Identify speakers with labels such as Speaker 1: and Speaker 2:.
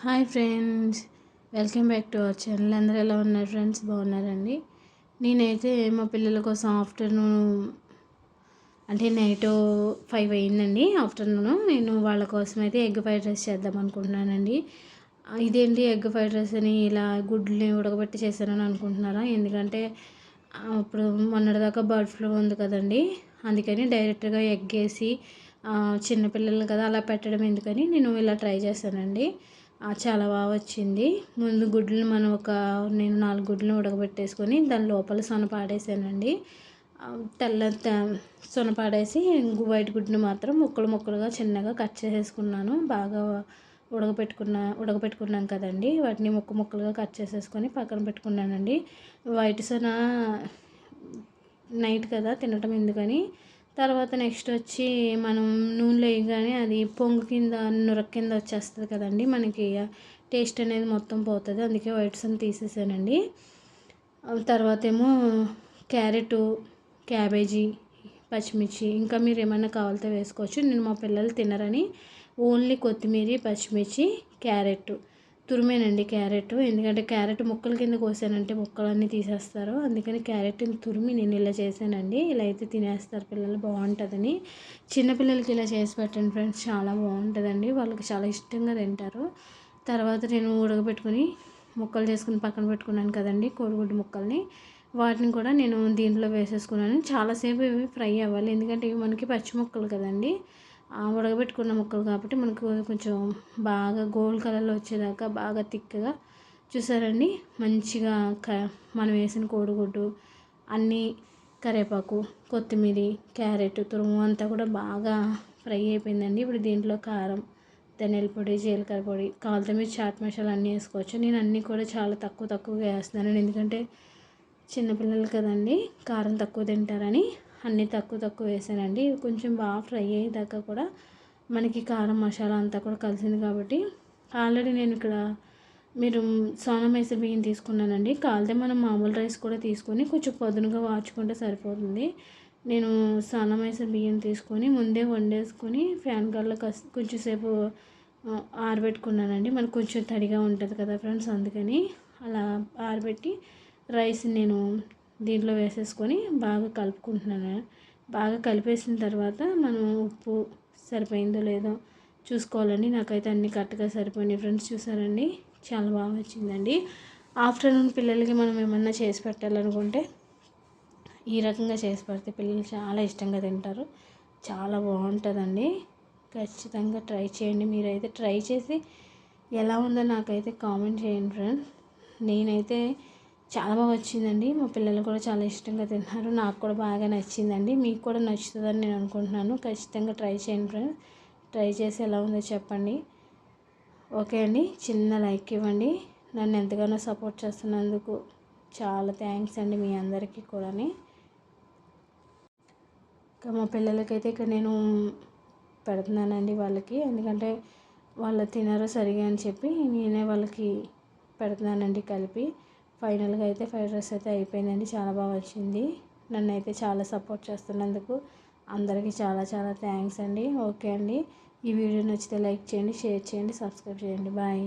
Speaker 1: Hi friends, welcome back to our channel. అందరూ ఎలా ఉన్నారు ఫ్రెండ్స్? బాగున్నారండి. నేనైతే మా పిల్లల కోసం ఆఫ్టర్నూన్ అంటే నైట్ 5 అయిందండి. ఆఫ్టర్నూన్ నేను వాళ్ళ కోసం అయితే ఎగ్ ఫ్రైడ్ రైస్ చేద్దాం అనుకుంటున్నానండి. ఇదేంటి ఎగ్ ఫ్రైడ్ రైస్ అని ఇలా గుడ్లని ఉడకబెట్టి చేశానని అనుకుంటున్నారా? ఎందుకంటే ఇప్పుడు మొన్నటిదాకా బర్డ్ ఫ్లూ ఉంది కదండి, అందుకని డైరెక్ట్గా ఎగ్ వేసి చిన్నపిల్లలు కదా అలా పెట్టడం ఎందుకని నేను ఇలా ట్రై చేశానండి. చాలా బాగా వచ్చింది. ముందు గుడ్లు నేను 4 గుడ్లను ఉడకబెట్టేసుకొని దాని లోపల సొన పాడేసానండి. సొన పాడేసి వైట్ గుడ్డుని మాత్రం ముక్కలుగా చిన్నగా కట్ చేసేసుకున్నాను. బాగా ఉడకపెట్టుకున్నాం కదండి, వాటిని ముక్కలుగా కట్ చేసేసుకొని పక్కన పెట్టుకున్నానండి. వైట్ సొన నైట్ కదా తినటం ఎందుకని, తర్వాత నెక్స్ట్ వచ్చి మనం నూనెలో వేయగానే అది పొంగు కింద నురగ కింద వచ్చేస్తుంది కదండి, మనకి టేస్ట్ అనేది మొత్తం పోతుంది. అందుకే వైట్ సన్ తీసేసానండి. తర్వాత ఏమో క్యారెట్, క్యాబేజీ, పచ్చిమిర్చి ఇంకా మీరు ఏమైనా కావాలితే వేసుకోవచ్చు. నేను మా పిల్లలు తినరని ఓన్లీ కొత్తిమీర, పచ్చిమిర్చి, క్యారెట్ తురిమేనండి. క్యారెట్ ఎందుకంటే క్యారెట్ ముక్కల కింద కోసానంటే ముక్కలన్నీ తీసేస్తారు, అందుకని క్యారెట్ని తురిమి నేను ఇలా చేశానండి. ఇలా అయితే తినేస్తారు పిల్లలు, బాగుంటుందని. చిన్నపిల్లలకి ఇలా చేసి పెట్టండి ఫ్రెండ్స్, చాలా బాగుంటుందండి. వాళ్ళకి చాలా ఇష్టంగా తింటారు. తర్వాత నేను ఉడకబెట్టుకుని ముక్కలు చేసుకుని పక్కన పెట్టుకున్నాను కదండి కోడిగుడ్డు ముక్కల్ని, వాటిని కూడా నేను దీంట్లో వేసేసుకున్నాను. చాలాసేపు ఇవి ఫ్రై అవ్వాలి, ఎందుకంటే ఇవి మనకి పచ్చి ముక్కలు కదండి, ఉడకబెట్టుకున్న ముక్కలు కాబట్టి మనకు కొంచెం బాగా గోల్డ్ కలర్లో వచ్చేదాకా బాగా థిక్గా చూసారండి. మంచిగా మనం వేసిన కోడిగుడ్డు అన్నీ, కరివేపాకు, కొత్తిమీర, క్యారెట్ తురుము అంతా కూడా బాగా ఫ్రై అయిపోయిందండి. ఇప్పుడు దీంట్లో కారం, ధనియాల పొడి, జీలకర్ర పొడి, కావాలంటే మీరు చాట్ మసాలా అన్నీ వేసుకోవచ్చు. నేను అన్నీ కూడా చాలా తక్కువగా వేస్తున్నాను, ఎందుకంటే చిన్నపిల్లలు కదండి కారం తక్కువ తింటారని అన్నీ తక్కువ వేసానండి. ఇవి కొంచెం బాగా ఫ్రై అయ్యేదాకా కూడా మనకి కారం మసాలా అంతా కూడా కలిసింది కాబట్టి. ఆల్రెడీ నేను ఇక్కడ మీరు సోనా మైసూర్ బియ్యం తీసుకున్నానండి. కావాలంటే మనం మామూలు రైస్ కూడా తీసుకొని కొంచెం పదునుగా వాచుకుంటే సరిపోతుంది. నేను సోనా మైసూర్ బియ్యం తీసుకొని ముందే వండేసుకొని ఫ్యాన్ గాలిలో కొంచెం సేపు ఆరబెట్టుకున్నానండి. మనకు కొంచెం తడిగా ఉంటుంది కదా ఫ్రెండ్స్, అందుకని అలా ఆరబెట్టి రైస్ నేను దీంట్లో వేసేసుకొని బాగా కలుపుకుంటున్నాను. బాగా కలిపేసిన తర్వాత మనం ఉప్పు సరిపోయిందో లేదో చూసుకోవాలండి. నాకైతే అన్నీ కరెక్ట్గా సరిపోయినాయి ఫ్రెండ్స్. చూసారండి, చాలా బాగా వచ్చిందండి. ఆఫ్టర్నూన్ పిల్లలకి మనం ఏమన్నా చేసి పెట్టాలనుకుంటే ఈ రకంగా చేసి పెడితే పిల్లలు చాలా ఇష్టంగా తింటారు. చాలా బాగుంటుందండి. ఖచ్చితంగా ట్రై చేయండి. మీరైతే ట్రై చేసి ఎలా ఉందో నాకైతే కామెంట్ చేయండి ఫ్రెండ్స్. నేనైతే చాలా బాగా వచ్చిందండి. మా పిల్లలు కూడా చాలా ఇష్టంగా తిన్నారు, నాకు కూడా బాగా నచ్చిందండి. మీకు కూడా నచ్చుతుందని నేను అనుకుంటున్నాను. ఖచ్చితంగా ట్రై చేయండి ఫ్రెండ్స్. ట్రై చేసి ఎలా ఉందో చెప్పండి. ఓకే అండి, చిన్న లైక్ ఇవ్వండి. నన్ను ఎంతగానో సపోర్ట్ చేస్తున్నందుకు చాలా థ్యాంక్స్ అండి మీ అందరికీ కూడా. ఇంకా మా పిల్లలకైతే ఇక్కడ నేను పెడుతున్నానండి వాళ్ళకి, ఎందుకంటే వాళ్ళు తినరు సరిగా అని చెప్పి నేనే వాళ్ళకి పెడుతున్నానండి కలిపి. ఫైనల్గా అయితే ఫ్రైడ్ రైస్ అయితే అయిపోయిందండి. చాలా బాగా వచ్చింది. నన్ను అయితే చాలా సపోర్ట్ చేస్తున్నందుకు అందరికీ చాలా థ్యాంక్స్ అండి. ఓకే అండి, ఈ వీడియో నచ్చితే లైక్ చేయండి, షేర్ చేయండి, సబ్స్క్రైబ్ చేయండి. బాయ్.